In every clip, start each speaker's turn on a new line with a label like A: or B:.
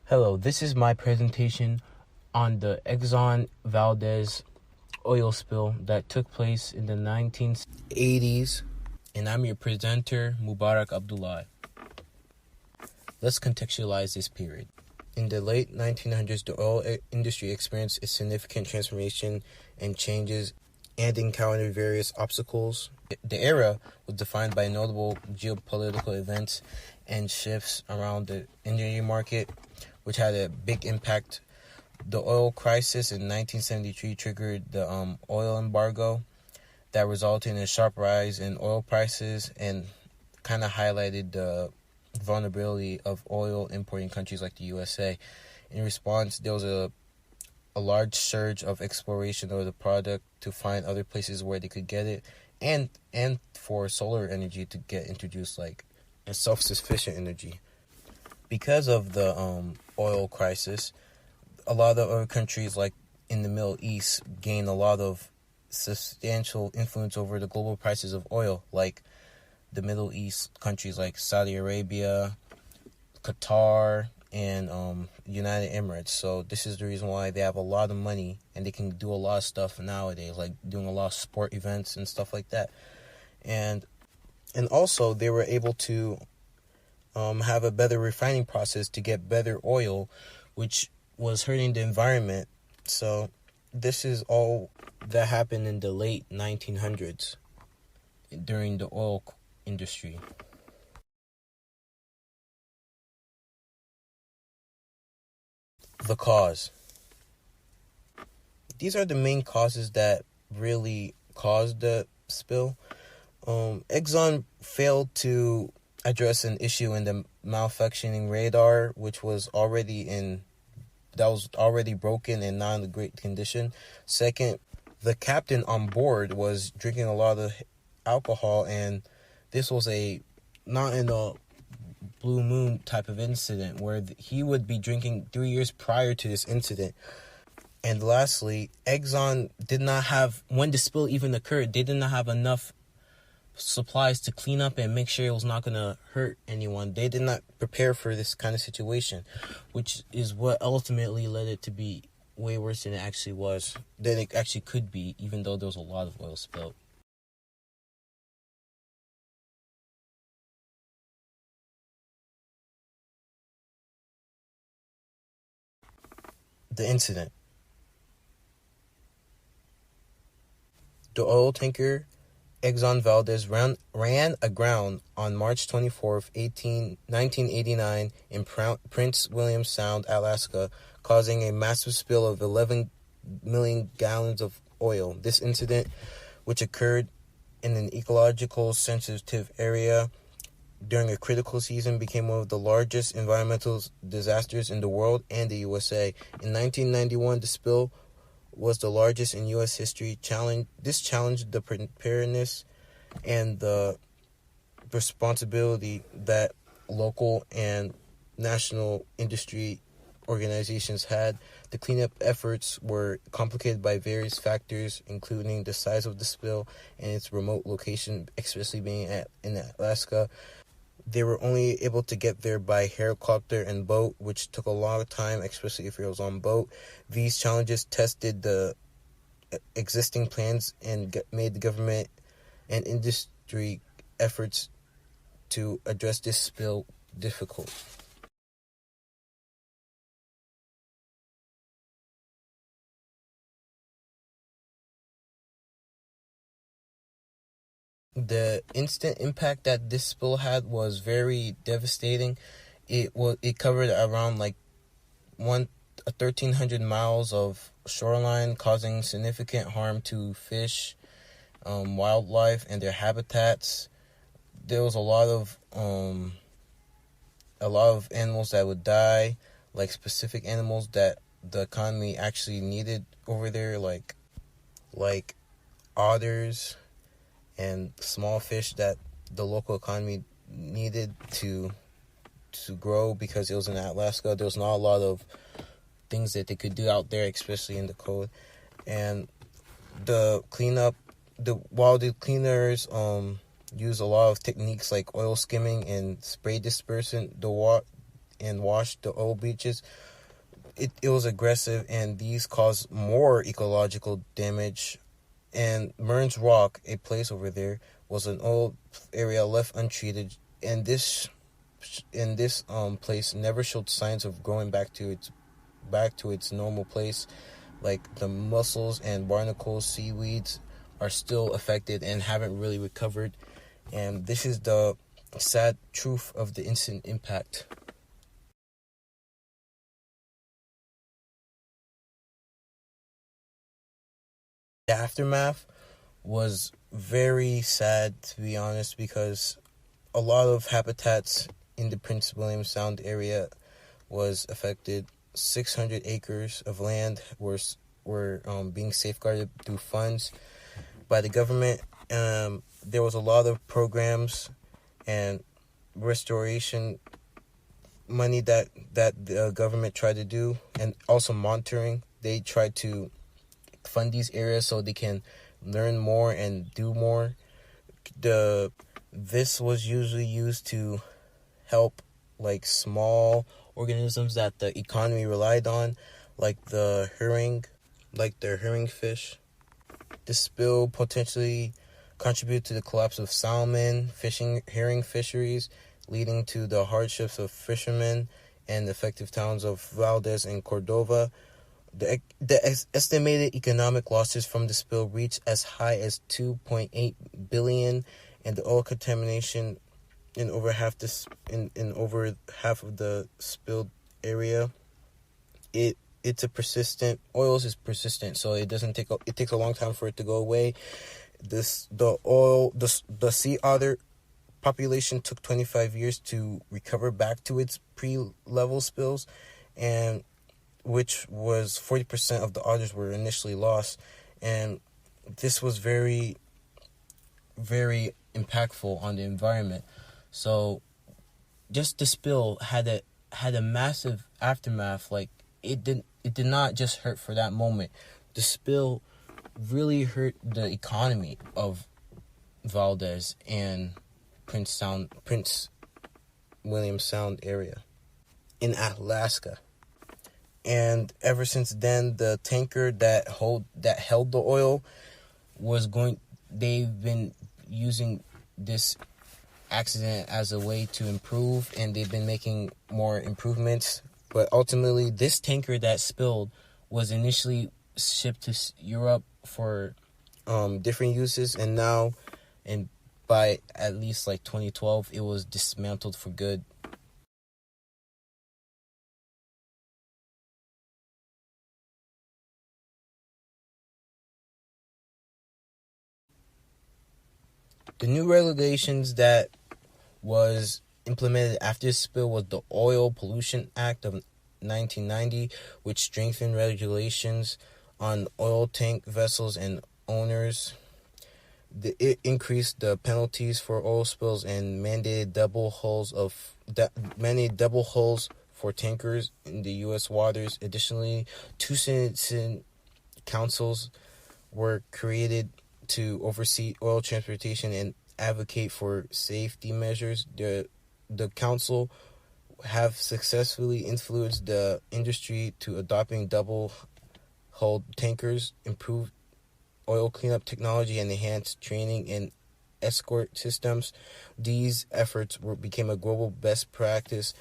A: Hello, this is my presentation on the Exxon Valdez oil spill that took place in the 1980s, and I'm your presenter, Mubarak Abdullah. Let's contextualize this period. In the late 1900s, the oil industry experienced a significant transformation and changes and encountered various obstacles. The era was defined by notable geopolitical events and shifts around the energy market, which had a big impact. The oil crisis in 1973 triggered the oil embargo that resulted in a sharp rise in oil prices and kind of highlighted the vulnerability of oil importing countries like the USA. In response, there was a large surge of exploration of the product to find other places where they could get it, and for solar energy to get introduced, like a self-sufficient energy. Because of the oil crisis, a lot of other countries like in the Middle East gained a lot of substantial influence over the global prices of oil, like the Middle East countries like Saudi Arabia, Qatar, and United Emirates. So this is the reason why they have a lot of money and they can do a lot of stuff nowadays, like doing a lot of sport events and stuff like that. And also they were able to have a better refining process to get better oil, which was hurting the environment. So this is all that happened in the late 1900s during the oil industry. The cause. These are the main causes that really caused the spill. Exxon failed to address an issue in the malfunctioning radar, which was already broken and not in great condition. Second, the captain on board was drinking a lot of alcohol, and this was not in a blue moon type of incident where he would be drinking 3 years prior to this incident. And lastly, Exxon did not have, when the spill even occurred, they did not have enough supplies to clean up and make sure it was not going to hurt anyone. They did not prepare for this kind of situation, which is what ultimately led it to be way worse than it actually could be, even though there was a lot of oil spilled. The incident. The oil tanker Exxon Valdez ran aground on March 24th, 1989 in Prince William Sound, Alaska, causing a massive spill of 11 million gallons of oil. This incident, which occurred in an ecological sensitive area during a critical season, became one of the largest environmental disasters in the world and the USA. In 1991, the spill was the largest in U.S. history. This challenged the preparedness and the responsibility that local and national industry organizations had. The cleanup efforts were complicated by various factors, including the size of the spill and its remote location, especially being in Alaska. They were only able to get there by helicopter and boat, which took a lot of time, especially if it was on boat. These challenges tested the existing plans and made the government and industry efforts to address this spill difficult. The instant impact that this spill had was very devastating. It covered around 1,300 miles of shoreline, causing significant harm to fish, wildlife, and their habitats. There was a lot of animals that would die, like specific animals that the economy actually needed over there, like otters and small fish that the local economy needed to grow, because it was in Alaska. There was not a lot of things that they could do out there, especially in the cold. And the cleanup, while the cleaners use a lot of techniques like oil skimming and spray dispersant, and washed the oil beaches. It was aggressive, and these caused more ecological damage. And Mearns Rock, a place over there, was an old area left untreated, and this place never showed signs of going back to its normal place. Like the mussels and barnacles, seaweeds are still affected and haven't really recovered. And this is the sad truth of the instant impact. The aftermath was very sad, to be honest, because a lot of habitats in the Prince William Sound area was affected. 600 acres of land were being safeguarded through funds by the government. There was a lot of programs and restoration money that the government tried to do, and also monitoring. They tried to fund these areas so they can learn more and do more. This was usually used to help like small organisms that the economy relied on, like the herring fish. This spill potentially contributed to the collapse of salmon, herring fisheries, leading to the hardships of fishermen and the effective towns of Valdez and Cordova. The estimated economic losses from the spill reached as high as $2.8 billion, and the oil contamination in over half of the spilled area. Oils is persistent, so it takes a long time for it to go away. The sea otter population took 25 years to recover back to its pre-level spills, and which was 40% of the otters were initially lost. And this was very, very impactful on the environment. So just the spill had a massive aftermath. Like it did not just hurt for that moment. The spill really hurt the economy of Valdez and Prince William Sound area in Alaska. And ever since then, the tanker that held the oil they've been using this accident as a way to improve, and they've been making more improvements. But ultimately, this tanker that spilled was initially shipped to Europe for different uses, and now, and by at least like 2012, it was dismantled for good. The new regulations that was implemented after this spill was the Oil Pollution Act of 1990, which strengthened regulations on oil tank vessels and owners. It increased the penalties for oil spills and mandated double hulls for tankers in the U.S. waters. Additionally, 2 citizen councils were created to oversee oil transportation and advocate for safety measures. The council have successfully influenced the industry to adopting double-hulled tankers, improved oil cleanup technology, and enhanced training and escort systems. These efforts became a global best practice.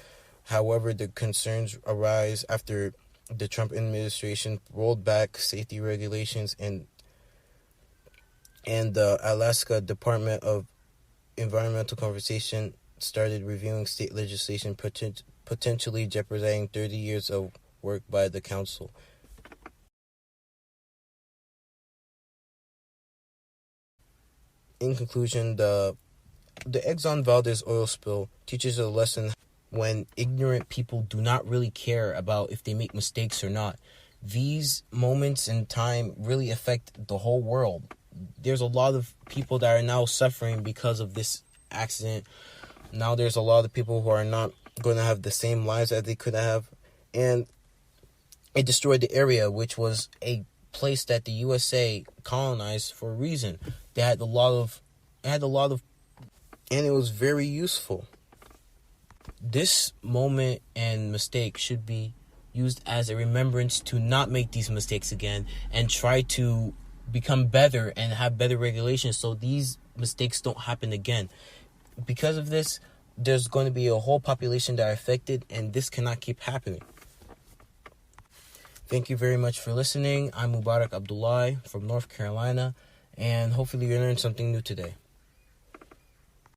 A: However, the concerns arise after the Trump administration rolled back safety regulations, and the Alaska Department of Environmental Conservation started reviewing state legislation, potentially jeopardizing 30 years of work by the council. In conclusion, the Exxon Valdez oil spill teaches a lesson when ignorant people do not really care about if they make mistakes or not. These moments in time really affect the whole world. There's a lot of people that are now suffering because of this accident. Now there's a lot of people who are not going to have the same lives that they could have. And it destroyed the area, which was a place that the USA colonized for a reason. They had a lot of, and it was very useful. This moment and mistake should be used as a remembrance to not make these mistakes again and try to become better and have better regulations so these mistakes don't happen again. Because of this, there's going to be a whole population that are affected, and this cannot keep happening. Thank you very much for listening. I'm Mubarak Abdullahi from North Carolina, and hopefully you learned something new today.